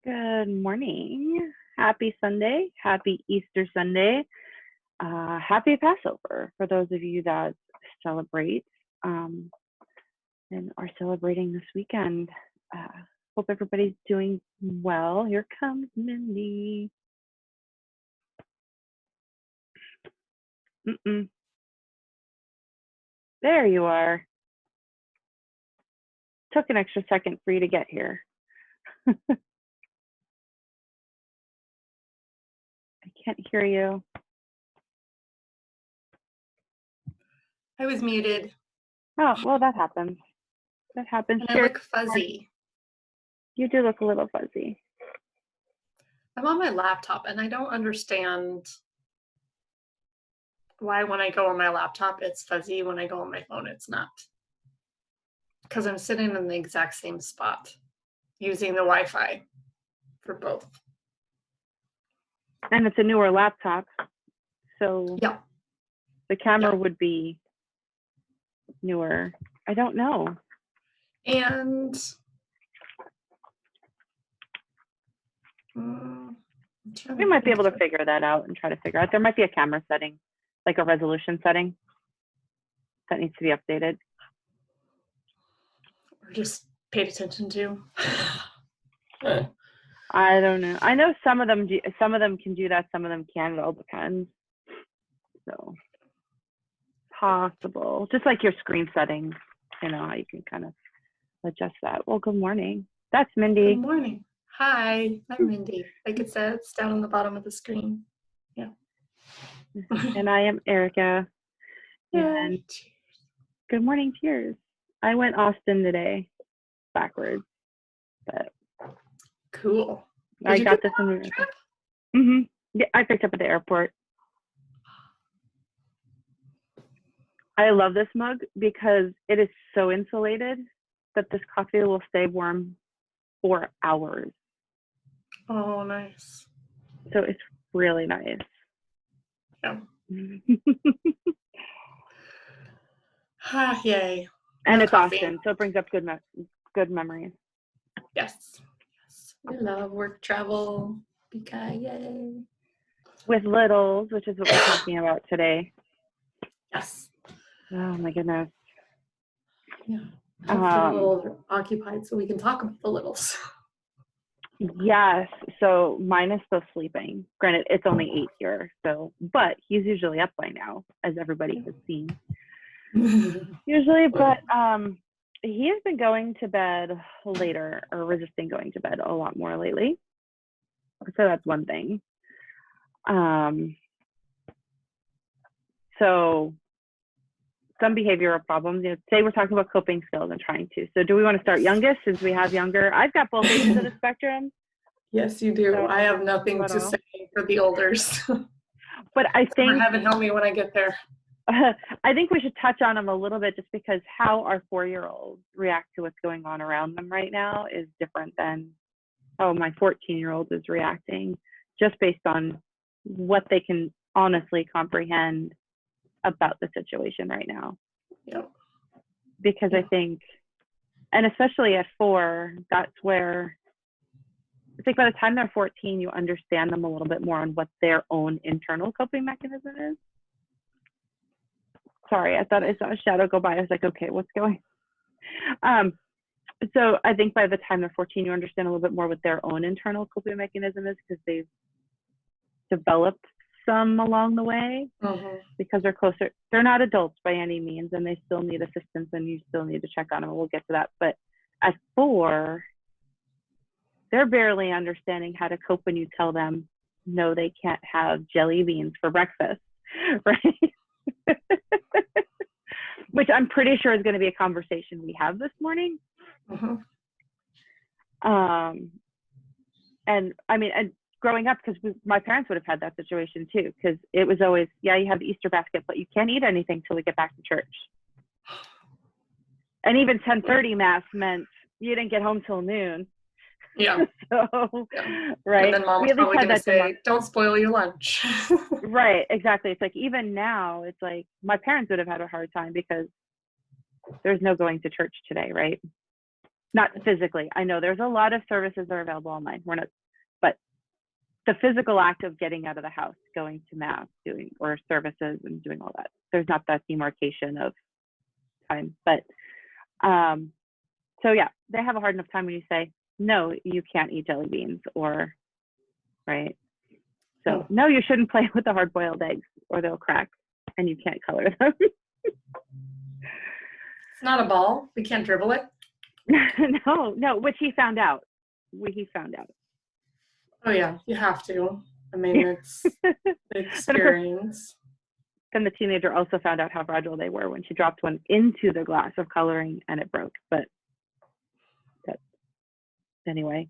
Good morning. Happy Sunday. Happy Easter Sunday. Happy Passover for those of you that celebrate um, and are celebrating this weekend. Hope everybody's doing well. Here comes Mindy. There you are. Took an extra second for you to get here. I can't hear you. I was muted. Oh, well, that happens. That happens. And I look fuzzy. You do look a little fuzzy. I'm on my laptop and I don't understand why when I go on my laptop it's fuzzy, when I go on my phone it's not. Because I'm sitting in the exact same spot using the Wi-Fi for both. And it's a newer laptop, so yeah, the camera would be newer. I don't know. And we might be able to figure that out and try to figure out. There might be a camera setting, like a resolution setting that needs to be updated. Or just paid attention to. I don't know. I know some of them can do that, some of them can't. It all depends. So possible. Just like your screen settings, you know, how you can kind of adjust that. Well, good morning. That's Mindy. Good morning. Hi, I'm Mindy. Like it says, down on the bottom of the screen. Yeah. And I am Erica. Yeah. And good morning, cheers. I went Austin today, backwards, but cool. I got this in. Yeah, I picked up at the airport. I love this mug because it is so insulated that this coffee will stay warm for hours. Oh, nice. So it's really nice. Yeah. Yay. And it's coffee. Austin, so it brings up good memories. Yes. We love work travel. Yay. With littles, which is what we're talking about today. Yes. Oh my goodness. Yeah. I'm a little occupied so we can talk about the littles. Yes. So mine is still sleeping. Granted, it's only 8 here, so but he's usually up by now, as everybody has seen. Usually, but he has been going to bed later or resisting going to bed a lot more lately. So that's one thing. So some behavioral problems, you know, today we're talking about coping skills and trying to. So do we want to start youngest since we have younger? I've got both ends of the spectrum. Yes, you do. So, I have nothing to say for the olders. But I think heaven help me when I get there. I think we should touch on them a little bit just because how our 4-year-olds react to what's going on around them right now is different than how my 14-year-old is reacting, just based on what they can honestly comprehend about the situation right now. Yep. Because I think, and especially at 4, that's where I think by the time they're 14, you understand them a little bit more on what their own internal coping mechanism is. Sorry, I thought I saw a shadow go by. I was like, okay, what's going on? So I think by the time they're 14, you understand a little bit more what their own internal coping mechanism is because they've developed some along the way because they're closer. They're not adults by any means, and they still need assistance, and you still need to check on them. We'll get to that. But at 4, they're barely understanding how to cope when you tell them, no, they can't have jelly beans for breakfast, right? Which I'm pretty sure is going to be a conversation we have this morning. And I mean, and growing up, because my parents would have had that situation too, because it was always, yeah, you have the Easter basket, but you can't eat anything till we get back to church. And even 10:30 mass meant you didn't get home till noon. Yeah. So, right. And then mom was probably going to say, don't spoil your lunch. Right, exactly. It's like, even now, it's like, my parents would have had a hard time because there's no going to church today, right? Not physically. I know there's a lot of services that are available online. We're not the physical act of getting out of the house, going to mass, doing or services and doing all that. There's not that demarcation of time. But so yeah, they have a hard enough time when you say, no, you can't eat jelly beans, or right. So no, you shouldn't play with the hard boiled eggs or they'll crack and you can't color them. It's not a ball. We can't dribble it. No, which he found out. Oh yeah, you have to. I mean, it's the experience. Then the teenager also found out how fragile they were when she dropped one into the glass of coloring and it broke. But anyway,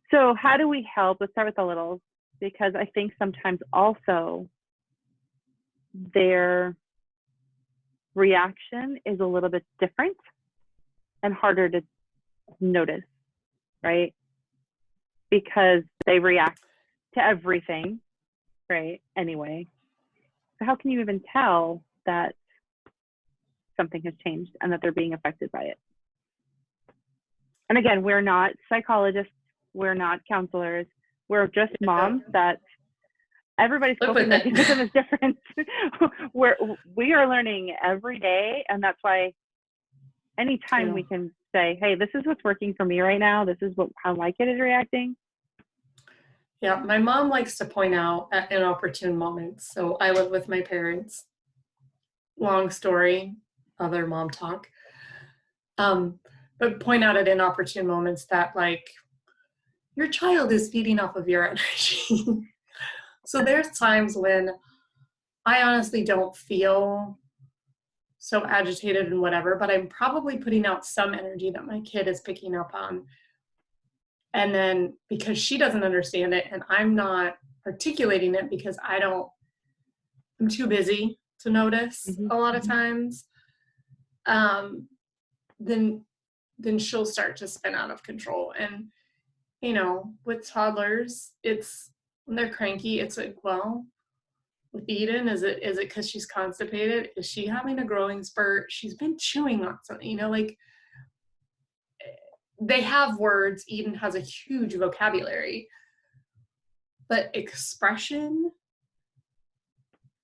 so how do we help? Let's start with the littles, because I think sometimes also their reaction is a little bit different and harder to notice, right? Because they react to everything, right? Anyway, so how can you even tell that something has changed and that they're being affected by it? And again, we're not psychologists, we're not counselors, we're just moms that everybody's coping mechanism is different. we are learning every day, and that's why anytime we can say, hey, this is what's working for me right now, this is how my kid is reacting. Yeah, my mom likes to point out at inopportune moments. So I live with my parents. Long story, other mom talk. But point out at inopportune moments that, like, your child is feeding off of your energy. So there's times when I honestly don't feel so agitated and whatever, but I'm probably putting out some energy that my kid is picking up on. And then because she doesn't understand it and I'm not articulating it because I'm too busy to notice a lot of times, then she'll start to spin out of control. And, you know, with toddlers, it's when they're cranky, it's like, well, with Eden, is it because she's constipated? Is she having a growing spurt? She's been chewing on something, you know, like, they have words. Eden has a huge vocabulary, but expression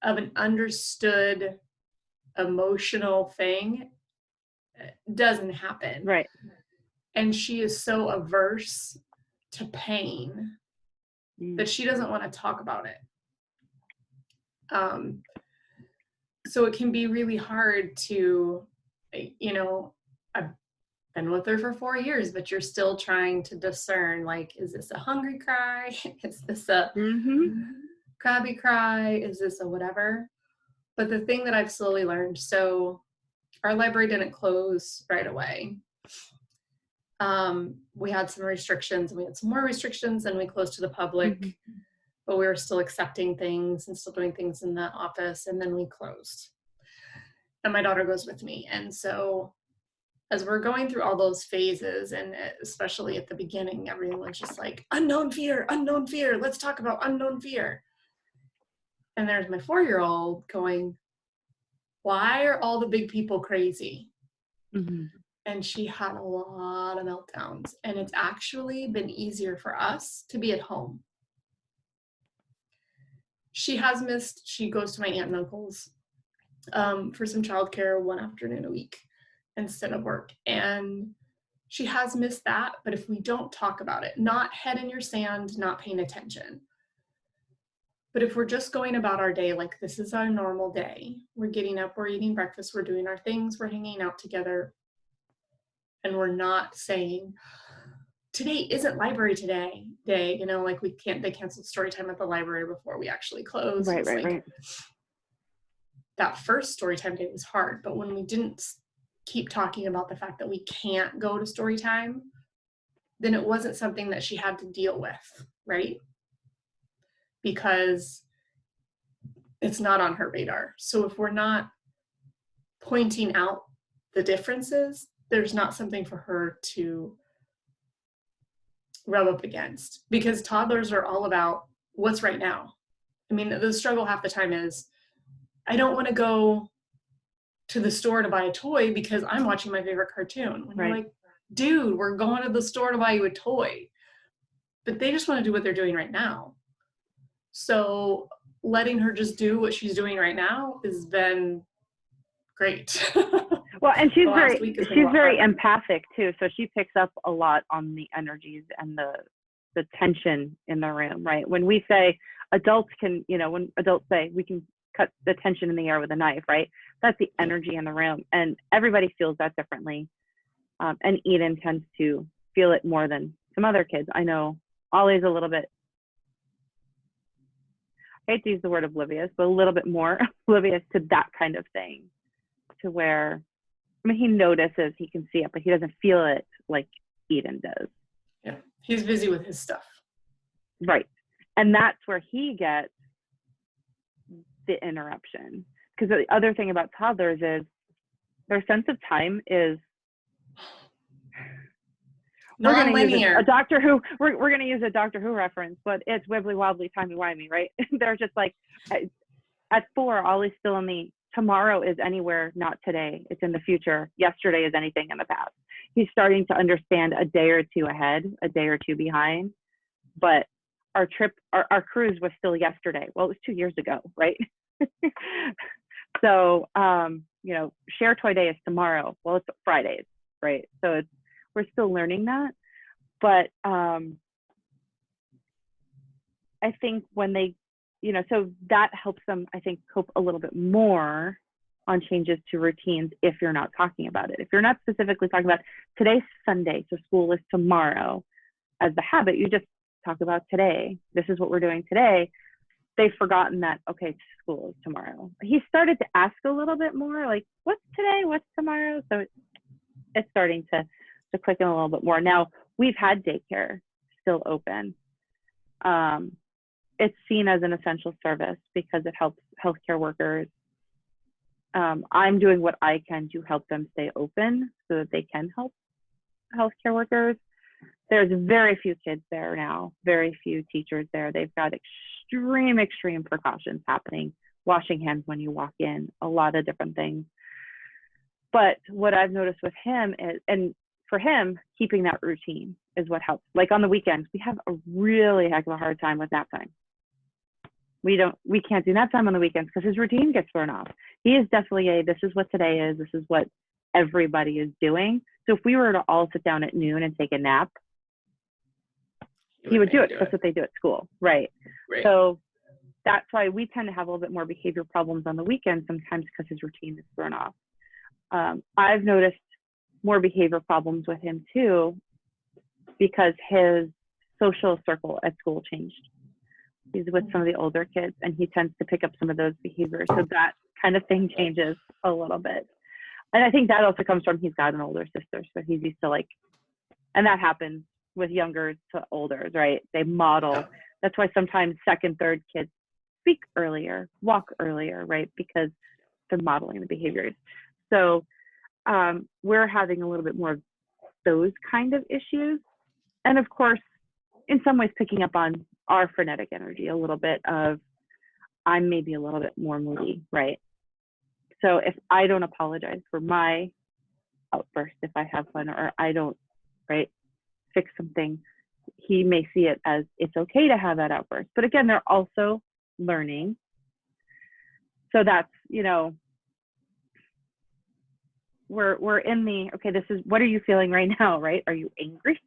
of an understood emotional thing doesn't happen. Right. And she is so averse to pain that she doesn't want to talk about it. So it can be really hard to, you know, I've been with her for 4 years, but you're still trying to discern, like, is this a hungry cry? Is this a crabby cry? Is this a whatever? But the thing that I've slowly learned, so our library didn't close right away. We had some restrictions, and we had some more restrictions, and we closed to the public, but we were still accepting things and still doing things in the office, and then we closed. And my daughter goes with me. And so as we're going through all those phases, and especially at the beginning, everyone was just like, unknown fear, let's talk about unknown fear. And there's my 4-year-old going, why are all the big people crazy? And she had a lot of meltdowns, and it's actually been easier for us to be at home. She goes to my aunt and uncle's for some childcare one afternoon a week instead of work. And she has missed that, but if we don't talk about it, not head in your sand, not paying attention, but if we're just going about our day like this is our normal day, we're getting up, we're eating breakfast, we're doing our things, we're hanging out together, and we're not saying, today isn't library day, you know, like they canceled story time at the library before we actually closed. Right. That first story time day was hard, but when we didn't keep talking about the fact that we can't go to story time, then it wasn't something that she had to deal with, right? Because it's not on her radar. So if we're not pointing out the differences, there's not something for her to rub up against, because toddlers are all about what's right now. I mean, the struggle half the time is, I don't want to go to the store to buy a toy because I'm watching my favorite cartoon. When you're like, dude, we're going to the store to buy you a toy. But they just want to do what they're doing right now. So letting her just do what she's doing right now has been great. Well, and she's The last week has been a she's lot very harder. empathic too, so she picks up a lot on the energies and the tension in the room, right? When we say adults can, when adults say we can cut the tension in the air with a knife, right? That's the energy in the room, and everybody feels that differently. And Eden tends to feel it more than some other kids. I know Ollie's a little bit, I hate to use the word oblivious, but a little bit more oblivious to that kind of thing, to where, I mean, he notices, he can see it, but he doesn't feel it like Eden does. Yeah, he's busy with his stuff. Right. And that's where he gets the interruption. Because the other thing about toddlers is their sense of time is, we're going to use a Doctor Who, we're going to use a Doctor Who reference, but it's wibbly wobbly, timey wimey, right? They're just like, at 4, Ollie's still in the tomorrow is anywhere, not today. It's in the future. Yesterday is anything in the past. He's starting to understand a day or two ahead, a day or two behind. But our cruise was still yesterday. Well, it was 2 years ago, right? So, Share Toy Day is tomorrow. Well, it's Fridays, right? So we're still learning that. But I think when they, so that helps them, I think, cope a little bit more on changes to routines if you're not talking about it. If you're not specifically talking about today's Sunday, so school is tomorrow as the habit, you just talk about today. This is what we're doing today. They've forgotten that, okay, school is tomorrow. He started to ask a little bit more, like, what's today? What's tomorrow? So it's starting to click in a little bit more. Now, we've had daycare still open. It's seen as an essential service because it helps healthcare workers. I'm doing what I can to help them stay open so that they can help healthcare workers. There's very few kids there now, very few teachers there. They've got extreme precautions happening, washing hands when you walk in, a lot of different things. But what I've noticed with him is, and for him, keeping that routine is what helps. Like on the weekends, we have a really heck of a hard time with nap time. We can't do nap time on the weekends because his routine gets thrown off. He is definitely this is what today is, this is what everybody is doing. So if we were to all sit down at noon and take a nap, he would do it. That's what they do at school, right? So that's why we tend to have a little bit more behavior problems on the weekends sometimes because his routine is thrown off. I've noticed more behavior problems with him too because his social circle at school changed. He's with some of the older kids and he tends to pick up some of those behaviors. So that kind of thing changes a little bit. And I think that also comes from he's got an older sister. So he's used to and that happens with younger to olders, right? They model. Yeah. That's why sometimes second, third kids speak earlier, walk earlier, right? Because they're modeling the behaviors. So we're having a little bit more of those kind of issues. And of course, in some ways picking up on our frenetic energy a little bit of, I'm maybe a little bit more moody, right? So if I don't apologize for my outburst, if I have one, or I don't, right, fix something, he may see it as it's okay to have that outburst. But again, they're also learning. So that's, we're in the, okay, this is, what are you feeling right now, right? Are you angry?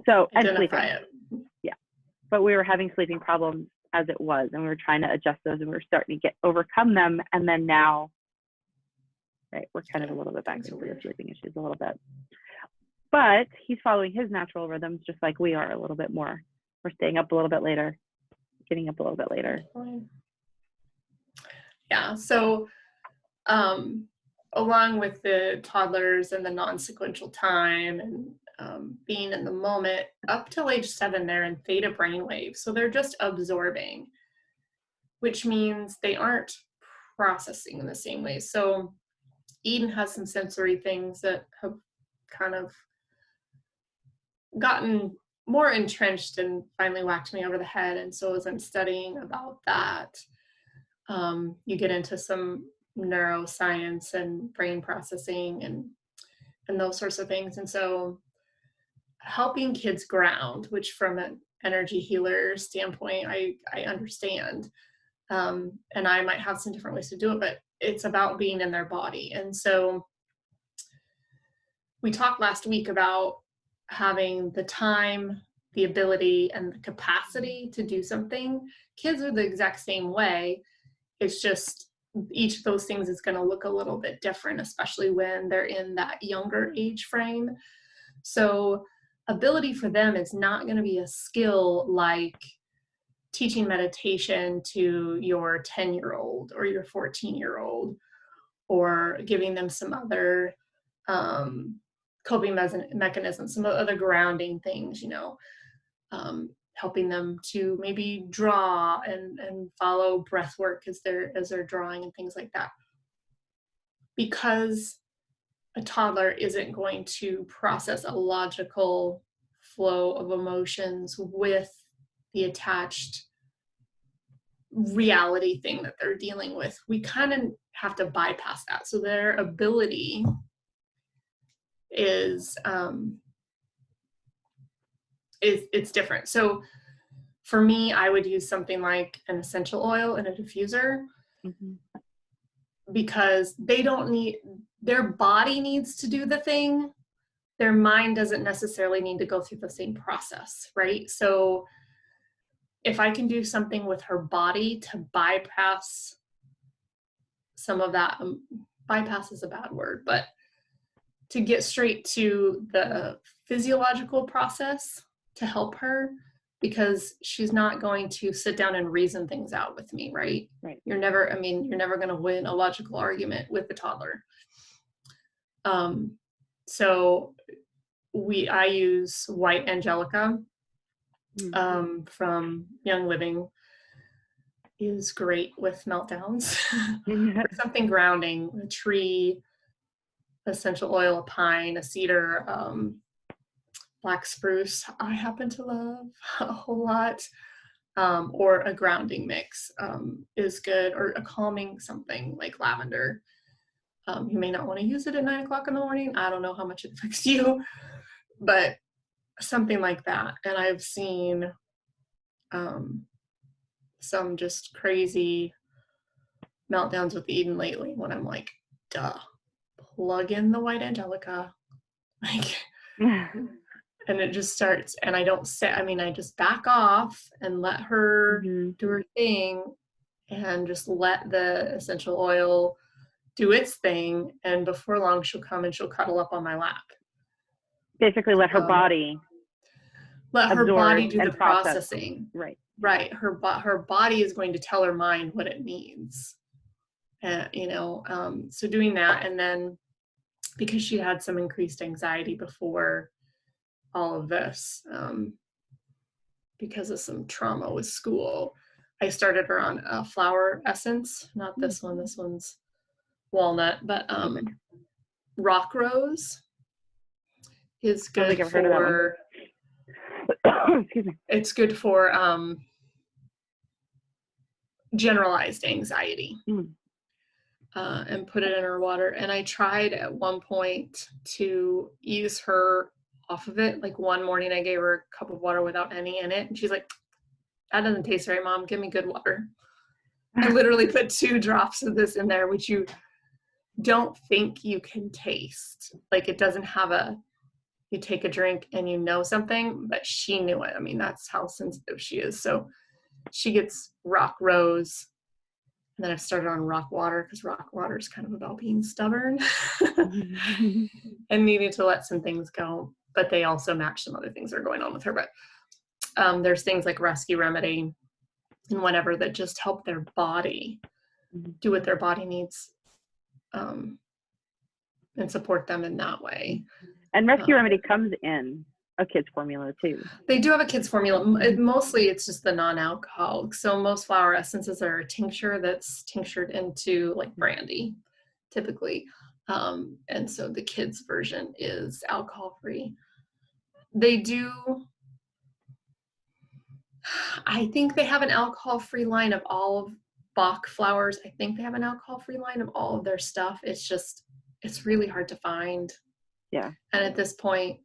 So, and sleeping. Yeah. But we were having sleeping problems as it was, and we were trying to adjust those, and we were starting to overcome them. And then now, right, we're kind of a little bit back into the sleeping issues a little bit. But he's following his natural rhythms just like we are a little bit more. We're staying up a little bit later, getting up a little bit later. Yeah. So, along with the toddlers and the non-sequential time and being in the moment, up till age 7, they're in theta brainwave. So they're just absorbing, which means they aren't processing in the same way. So Eden has some sensory things that have kind of gotten more entrenched and finally whacked me over the head. And so as I'm studying about that, you get into some neuroscience and brain processing and those sorts of things. And so helping kids ground, which from an energy healer standpoint, I understand. And I might have some different ways to do it, but it's about being in their body. And so we talked last week about having the time, the ability, and the capacity to do something. Kids are the exact same way. It's just each of those things is going to look a little bit different, especially when they're in that younger age frame. So ability for them is not going to be a skill like teaching meditation to your 10-year-old or your 14-year-old, or giving them some other coping mechanisms, some other grounding things, helping them to maybe draw and follow breath work as they're drawing and things like that. Because a toddler isn't going to process a logical flow of emotions with the attached reality thing that they're dealing with. We kind of have to bypass that. So their ability is it's different. So for me, I would use something like an essential oil and a diffuser, because they don't need, their body needs to do the thing. Their mind doesn't necessarily need to go through the same process, right? So if I can do something with her body to bypass some of that, bypass is a bad word, but to get straight to the physiological process to help her, because she's not going to sit down and reason things out with me, right? Right. You're never going to win a logical argument with the toddler. So I use white angelica from Young Living. Is great with meltdowns. Something grounding, a tree, essential oil, a pine, a cedar, black spruce, I happen to love a whole lot, or a grounding mix is good, or a calming something like lavender. You may not want to use it at 9 o'clock in the morning. I don't know how much it affects you, but something like that. And I've seen some just crazy meltdowns with Eden lately when I'm like, duh, plug in the white angelica, like, and it just starts, and I don't say, I just back off and let her do her thing, and just let the essential oil do its thing, and before long she'll come and she'll cuddle up on my lap. Basically let her body do the processing. Right. Her body is going to tell her mind what it needs. So doing that, and then because she had some increased anxiety before all of this, because of some trauma with school, I started her on a flower essence, not this one, this one's walnut, but rock rose is good for, excuse me. It's good for generalized anxiety. And put it in her water. And I tried at one point to ease her off of it. Like one morning I gave her a cup of water without any in it, and she's like, that doesn't taste right, Mom, give me good water. I literally put 2 drops of this in there, which you don't think you can taste. Like, it doesn't have you take a drink and you know something, but she knew it. That's how sensitive she is. So she gets rock rose. And then I've started on rock water, because rock water is kind of about being stubborn and needing to let some things go. But they also match some other things that are going on with her. But there's things like Rescue Remedy and whatever that just help their body do what their body needs, and support them in that way. And Rescue Remedy comes in a kid's formula too. They do have a kid's formula. Mostly it's just the non-alcoholic. So most flower essences are a tincture that's tinctured into like brandy, typically. And so the kids version is alcohol-free. I think they have an alcohol-free line of all of Bach flowers. I think they have an alcohol-free line of all of their stuff. It's really hard to find. Yeah. And at this point,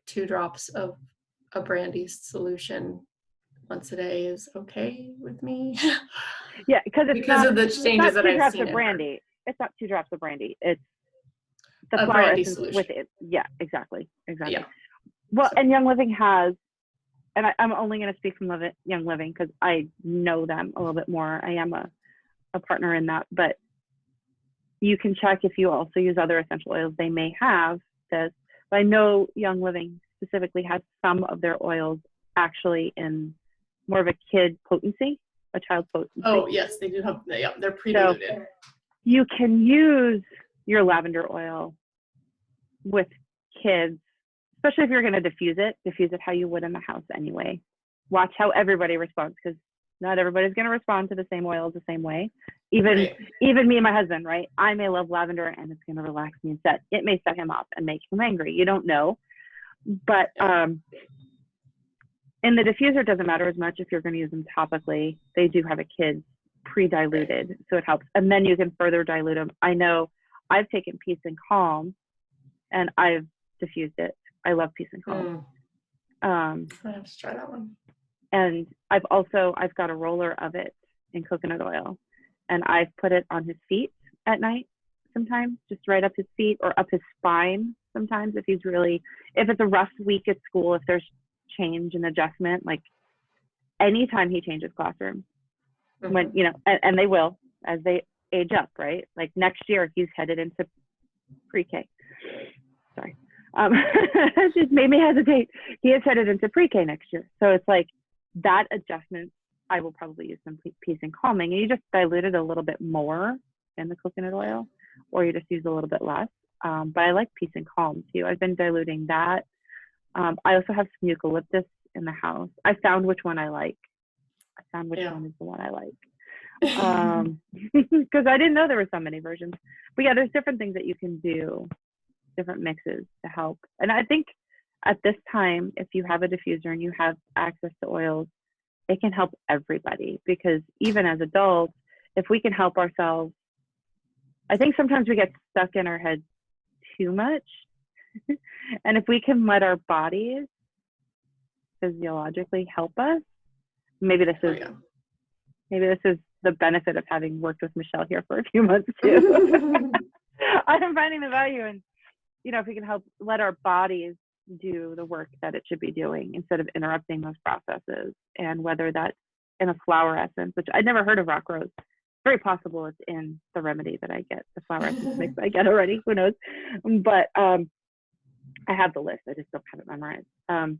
2 drops of a brandy solution once a day is okay with me. Yeah, because it's Because not of the it's changes not that 2 I've drops seen of in her. brandy. It's not 2 drops of brandy. It's the A flower brandy essence with solution. it. Yeah, exactly. Yeah. Well, So, and Young Living has, and I'm only going to speak from Young Living because I know them a little bit more. I am a partner in that, but you can check if you also use other essential oils. They may have this, but I know Young Living specifically has some of their oils actually in more of a kid potency, a child potency. oh yes, they do have. Yeah, they're So pre-diluted. you can use your lavender oil with kids, especially if you're going to diffuse it how you would in the house anyway. Watch how everybody responds, because not everybody's going to respond to the same oils the same way. Even me and my husband, right? I may love lavender and it's going to relax me and it may set him off and make him angry. You don't know. But in the diffuser, it doesn't matter as much if you're going to use them topically. They do have a kid pre-diluted, so it helps. And then you can further dilute them. I know I've taken Peace and Calm and I've diffused it. I love Peace and Calm. I have to try that one. And I've got a roller of it in coconut oil, and I've put it on his feet at night sometimes, just right up his feet or up his spine sometimes if it's a rough week at school, if there's change and adjustment, like anytime he changes classrooms, when, and they will as they age up, right? Like next year he's headed into pre-K. Sorry. It just made me hesitate. He is headed into pre-K next year. So it's like that adjustment, I will probably use some Peace and Calming, and you just dilute it a little bit more in the coconut oil, or you just use a little bit less. But I like Peace and Calm too. I've been diluting that. I also have some eucalyptus in the house. I found which one I like. I found which one is the one I like. Because I didn't know there were so many versions. But yeah, there's different things that you can do, different mixes to help. And I think at this time, if you have a diffuser and you have access to oils, it can help everybody, because even as adults, if we can help ourselves, I think sometimes we get stuck in our head too much. And if we can let our bodies physiologically help us, maybe this is the benefit of having worked with Michelle here for a few months too. I'm finding the value in, if we can help let our bodies do the work that it should be doing instead of interrupting those processes. And whether that's in a flower essence, which I'd never heard of rock rose, very possible it's in the remedy that I get, the flower essence mix I get already, who knows. But I have the list, I just don't have it memorized.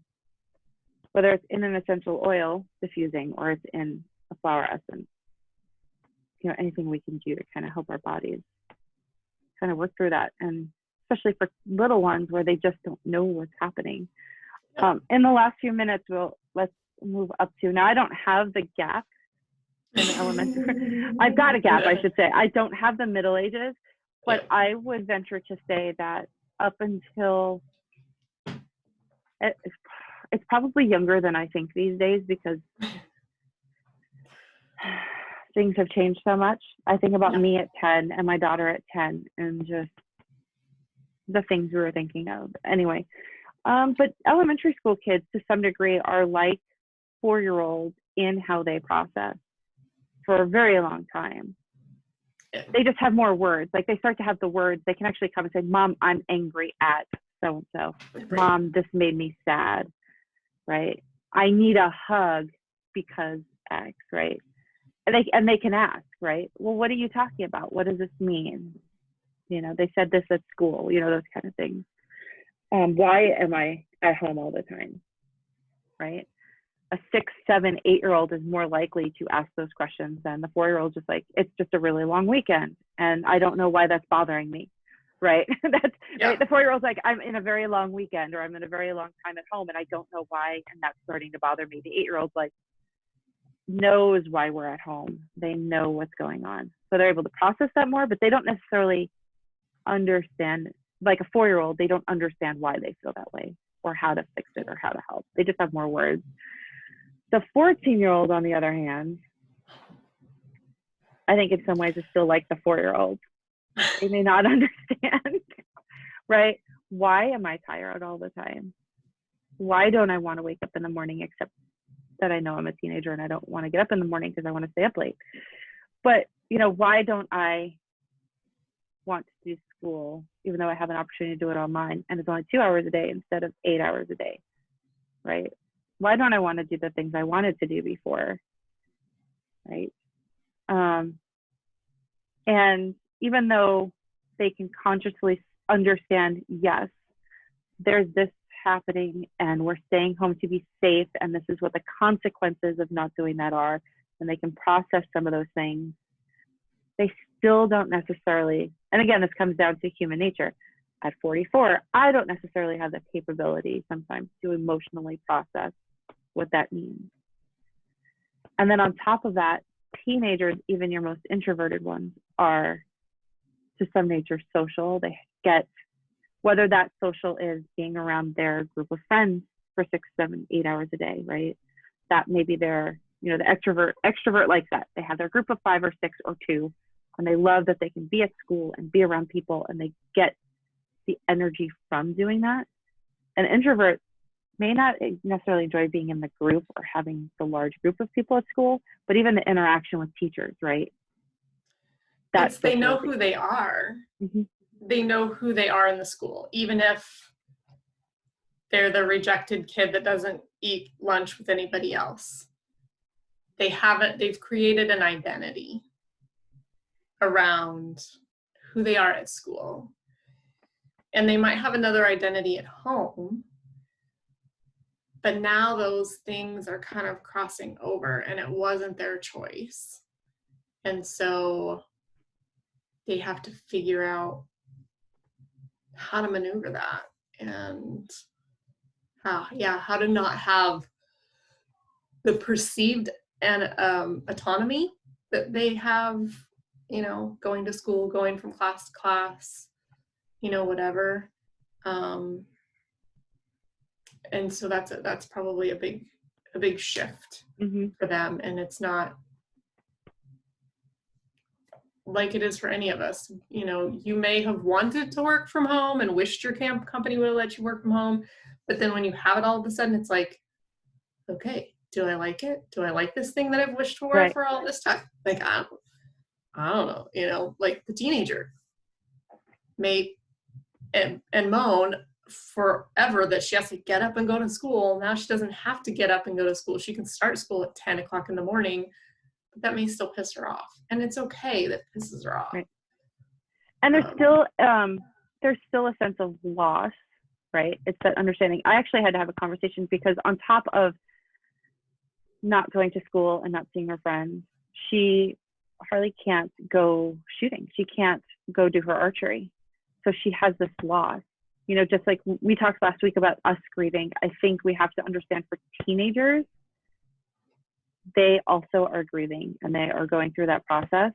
Whether it's in an essential oil diffusing or it's in a flower essence, anything we can do to kind of help our bodies kind of work through that. And especially for little ones where they just don't know what's happening. In the last few minutes, let's move up to, now I don't have the gap in the elementary. I've got a gap, I should say. I don't have the Middle Ages, but I would venture to say that up until, it's probably younger than I think these days, because things have changed so much. I think about me at 10 and my daughter at 10 and just the things we were thinking of. Anyway, but elementary school kids to some degree are like 4-year-olds in how they process for a very long time. They just have more words. Like they start to have the words. They can actually come and say, Mom, I'm angry at so-and-so. Mom, this made me sad, right? I need a hug because X, right? And they can ask, right? Well, what are you talking about? What does this mean? They said this at school, those kind of things. Why am I at home all the time, right? A 6, 7, 8-year-old is more likely to ask those questions than the 4-year-old. Just like, it's just a really long weekend and I don't know why that's bothering me, right? Right. The 4-year-old's like, I'm in a very long weekend, or I'm in a very long time at home and I don't know why, and that's starting to bother me. The 8-year-old's like, knows why we're at home. They know what's going on, so they're able to process that more, but they don't necessarily understand. Like a 4-year-old, they don't understand why they feel that way or how to fix it or how to help. They just have more words. The 14-year-old, on the other hand, I think in some ways is still like the 4-year-old. They may not understand, right? Why am I tired all the time? why don't I want to wake up in the morning, except that I know I'm a teenager and I don't want to get up in the morning because I want to stay up late. But, why don't I want to do school, even though I have an opportunity to do it online and it's only 2 hours a day instead of 8 hours a day, right? Why don't I want to do the things I wanted to do before, right? And even though they can consciously understand, yes, there's this happening and we're staying home to be safe, and this is what the consequences of not doing that are, and they can process some of those things, they still don't necessarily, and again, this comes down to human nature. At 44, I don't necessarily have the capability sometimes to emotionally process what that means. And then on top of that, teenagers, even your most introverted ones, are to some nature social. They get, whether that social is being around their group of friends for 6, 7, 8 hours a day, right? That maybe they're, the extrovert likes that. They have their group of 5 or 6 or 2, and they love that they can be at school and be around people, and they get the energy from doing that. An introvert may not necessarily enjoy being in the group or having the large group of people at school, but even the interaction with teachers, right? They know who they are. Mm-hmm. They know who they are in the school, even if they're the rejected kid that doesn't eat lunch with anybody else. They've created an identity around who they are at school. And they might have another identity at home, but now those things are kind of crossing over, and it wasn't their choice. And so they have to figure out how to maneuver that, and how to not have the perceived and autonomy that they have, going to school, going from class to class, whatever. And so that's probably a big shift for them. And it's not like it is for any of us. You may have wanted to work from home and wished your company would have let you work from home, but then when you have it all of a sudden, it's like, okay, do I like it? Do I like this thing that I've wished for right. for all this time? Like, I don't know, like the teenager may and moan forever that she has to get up and go to school. Now she doesn't have to get up and go to school. She can start school at 10 o'clock in the morning, but that may still piss her off. And it's okay that it pisses her off. Right. And there's still a sense of loss, right? It's that understanding. I actually had to have a conversation because on top of not going to school and not seeing her friends, Harley can't go shooting. She can't go do her archery. So she has this loss. Just like we talked last week about us grieving, I think we have to understand for teenagers, they also are grieving and they are going through that process.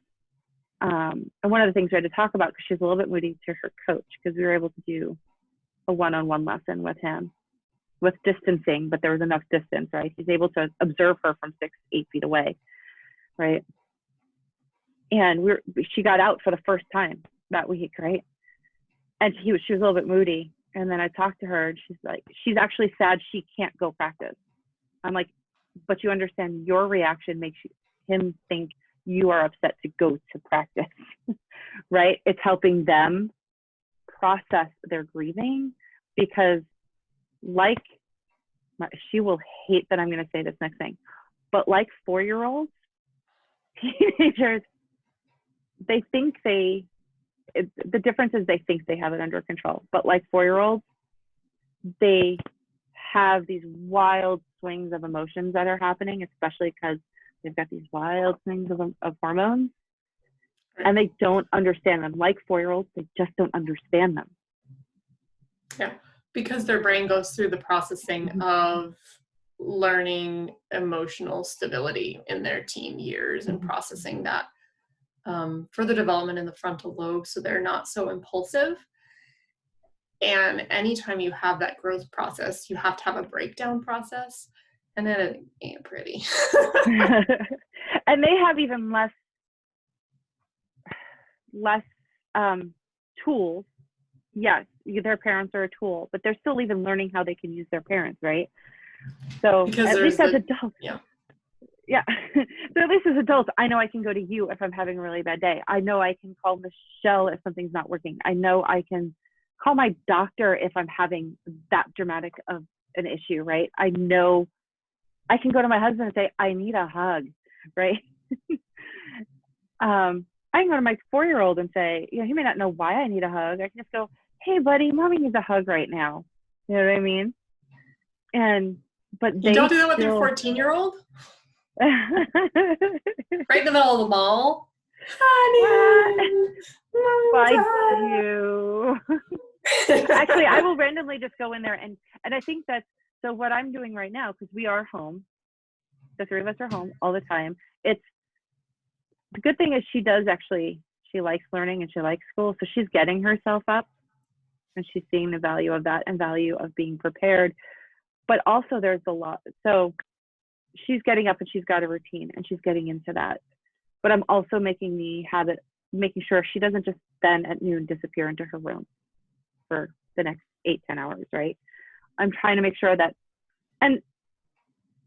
And one of the things we had to talk about, because she's a little bit moody, to her coach, because we were able to do a one-on-one lesson with him with distancing, but there was enough distance, right? He's able to observe her from 6, 8 feet away, right? And she got out for the first time that week, right? And she was a little bit moody. And then I talked to her and she's like, she's actually sad she can't go practice. I'm like, but you understand your reaction makes him think you are upset to go to practice, right? It's helping them process their grieving because she will hate that I'm going to say this next thing, but like 4-year-olds, teenagers, they think the difference is they think they have it under control, but like 4-year-olds, they have these wild swings of emotions that are happening, especially because they've got these wild swings of hormones, and they don't understand them. Like 4-year-olds, they just don't understand them. Yeah, because their brain goes through the processing of learning emotional stability in their teen years and processing that further development in the frontal lobe, so they're not so impulsive. And anytime you have that growth process, you have to have a breakdown process, and then it ain't pretty. And they have even less tools yes, their parents are a tool, but they're still even learning how they can use their parents, right? So Because at there's least as the, adults, yeah. yeah. So at least as adults, I know I can go to you if I'm having a really bad day. I know I can call Michelle if something's not working. I know I can call my doctor if I'm having that dramatic of an issue, right? I know I can go to my husband and say, I need a hug, right? I can go to my 4-year-old and say, you know, he may not know why I need a hug. I can just go, hey, buddy, mommy needs a hug right now. You know what I mean? And, but You don't they do that with your still, 14-year-old? Right in the middle of the mall. Honey, Bye mom's you. Actually, I will randomly just go in there and I think that's, so what I'm doing right now, because we are home, the three of us are home all the time. It's, the good thing is she likes learning and she likes school. So she's getting herself up and she's seeing the value of that and value of being prepared. But also there's a lot. So she's getting up and she's got a routine and she's getting into that. But I'm also making the habit, making sure she doesn't just then at noon disappear into her room for the next 8-10 hours, right? I'm trying to make sure that, and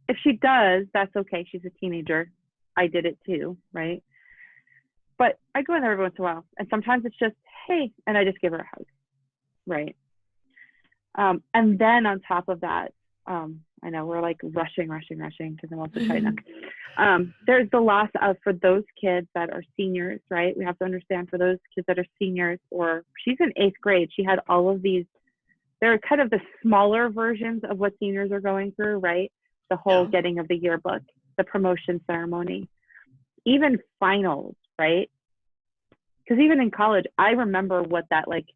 if she does, that's okay. She's a teenager. I did it too, right? But I go in there every once in a while, and sometimes it's just, hey, and I just give her a hug, right? And then on top of that, I know we're like rushing because I'm also trying to. There's the loss of, for those kids that are seniors, right? We have to understand for those kids that are seniors, or she's in 8th grade, she had all of these, they're kind of the smaller versions of what seniors are going through, right? The whole Yeah. getting of the yearbook, the promotion ceremony, even finals, right? Because even in college, I remember what that, like,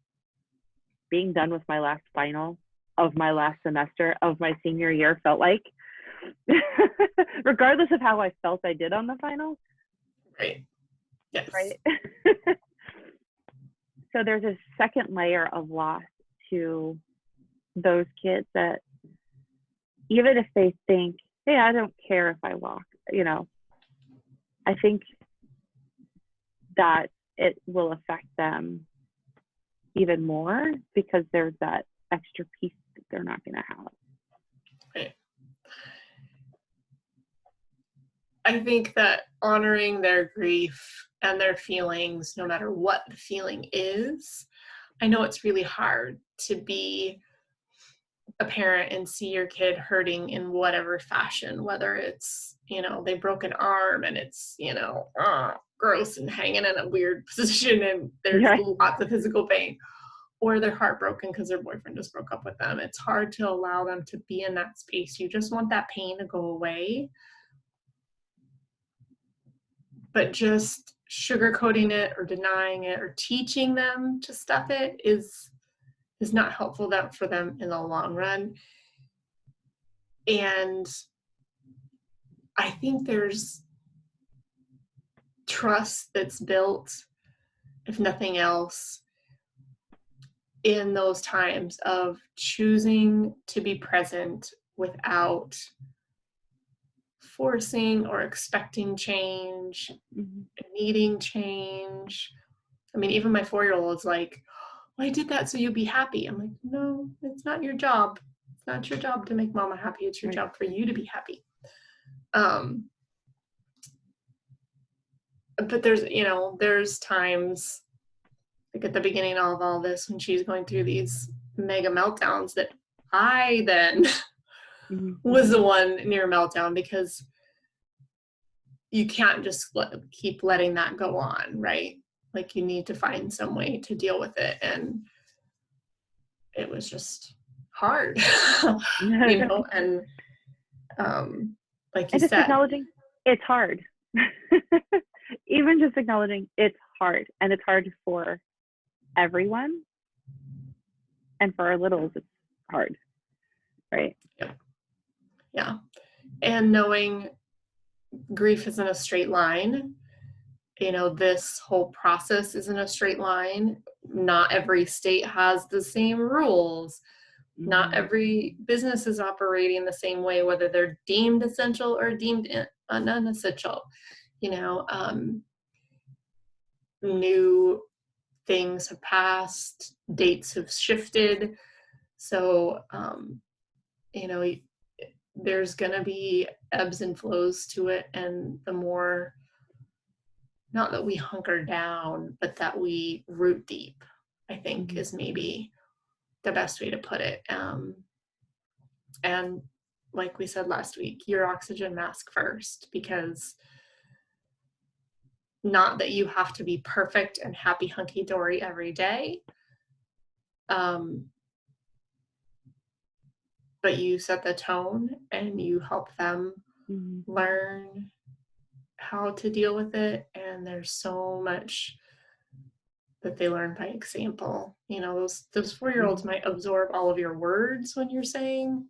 being done with my last final of my last semester of my senior year felt like. Regardless of how I felt I did on the final. Right. Yes. Right. So there's a second layer of loss to those kids that even if they think, hey, I don't care if I walk, you know, I think that it will affect them even more because there's that extra piece that they're not going to have. Right. I think that honoring their grief and their feelings, no matter what the feeling is, I know it's really hard to be a parent and see your kid hurting in whatever fashion, whether it's, you know, they broke an arm and it's, you know, gross and hanging in a weird position and there's Right. lots of physical pain, or they're heartbroken because their boyfriend just broke up with them. It's hard to allow them to be in that space. You just want that pain to go away. But just sugarcoating it or denying it or teaching them to stuff it is not helpful for them in the long run. And I think there's trust that's built, if nothing else, in those times of choosing to be present without forcing or expecting change, needing change. I mean, even my 4-year-old is like, well, I did that so you'll be happy. I'm like, no, it's not your job. It's not your job to make mama happy. It's your job for you to be happy. But there's times, like at the beginning of all this, when she's going through these mega meltdowns, that I then was the one near meltdown, because you can't just keep letting that go on, right? Like, you need to find some way to deal with it. And it was just hard, you know, and like you and just said, acknowledging it's hard. Even just acknowledging it's hard, and it's hard for everyone, and for our littles it's hard, right? Yeah. And knowing grief isn't a straight line. You know, this whole process isn't a straight line. Not every state has the same rules. Not every business is operating the same way, whether they're deemed essential or deemed non-essential. You know, new things have passed, dates have shifted. So, you know, there's going to be ebbs and flows to it. And the more, not that we hunker down, but that we root deep, I think is maybe the best way to put it. And like we said last week, your oxygen mask first, because not that you have to be perfect and happy hunky-dory every day, but you set the tone and you help them learn how to deal with it. And there's so much that they learn by example. You know, those 4-year-olds might absorb all of your words when you're saying,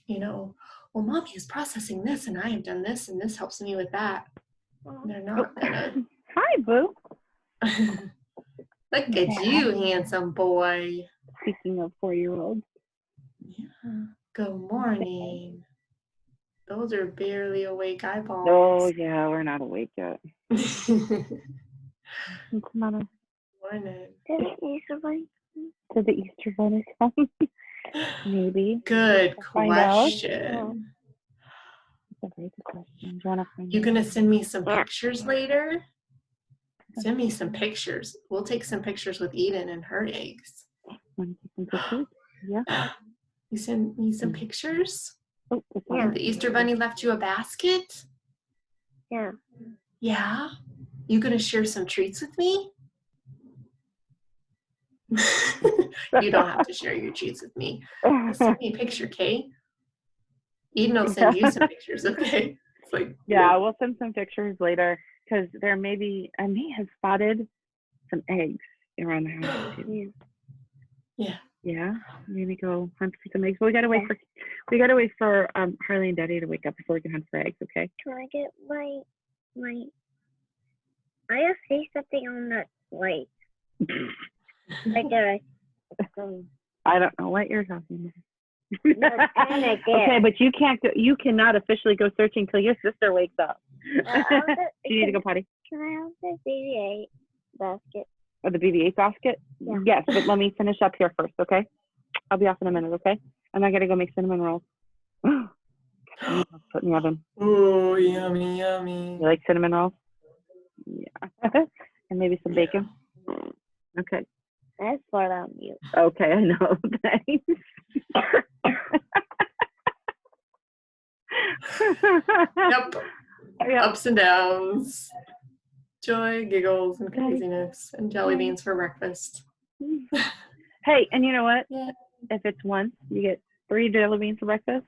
you know, well, mommy is processing this and I have done this and this helps me with that. They're not gonna. Hi, boo. Look at you, handsome boy. Speaking of 4-year-olds. Yeah. Good morning. Those are barely awake eyeballs. Oh, yeah, we're not awake yet. Morning. Did the Easter bunny come? Maybe. Good Find out. question. That's a very good question. Do You gonna send me some pictures later? Send me some pictures. We'll take some pictures with Eden and her eggs. Want to take some pictures? Yeah. You send me some pictures? Oh, Yeah. The Easter bunny left you a basket? Yeah. Yeah? You gonna share some treats with me? You don't have to share your treats with me. Just send me a picture, Kay. Eden will send you some pictures, okay? It's like, yeah, we'll send some pictures later because there may be, I may have spotted some eggs around the house too. Yeah. Yeah, maybe go hunt for some eggs. But we gotta wait for Harley and Daddy to wake up before we can hunt for eggs. Okay. Can I get my? I just see something on that light. Like I don't know what you're talking No, about. and I get. Okay, but you can't go, you cannot officially go searching till your sister wakes up. Also, Do you need to go potty? Can I have the BB-8 basket? Or the BB-8 basket? Yeah. Yes, but let me finish up here first, okay? I'll be off in a minute, okay? And I gotta go make cinnamon rolls. Put in the oven. Oh, yummy, yummy. You like cinnamon rolls? Yeah. And maybe some bacon. Okay. That's what I'm you. Okay, I know. Thanks. Yep. Yeah. Ups and downs. Joy, giggles, and craziness, and jelly beans for breakfast. Hey, and you know what? Yeah. If it's once, you get 3 jelly beans for breakfast.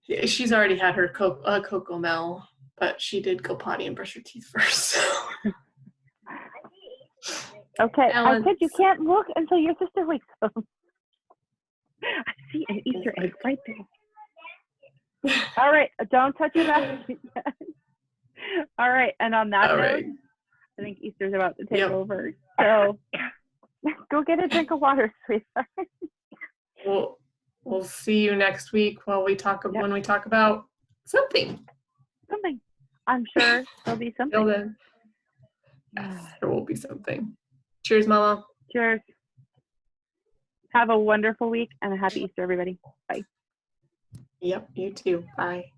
Yeah, she's already had her Cocoa Mel, but she did go potty and brush her teeth first. Okay, Balance. I said you can't look until your sister wakes up. I see an Easter egg right there. All right, don't touch your basket yet. All right, and on that All note, right. I think Easter's about to take Yep. over. So go get a drink of water, sweetheart. We'll see you next week when we talk about something. Something. I'm sure there'll be Till something. then, yes, there will be something. Cheers, Mama. Cheers. Have a wonderful week and a happy Easter, everybody. Bye. Yep, you too. Bye.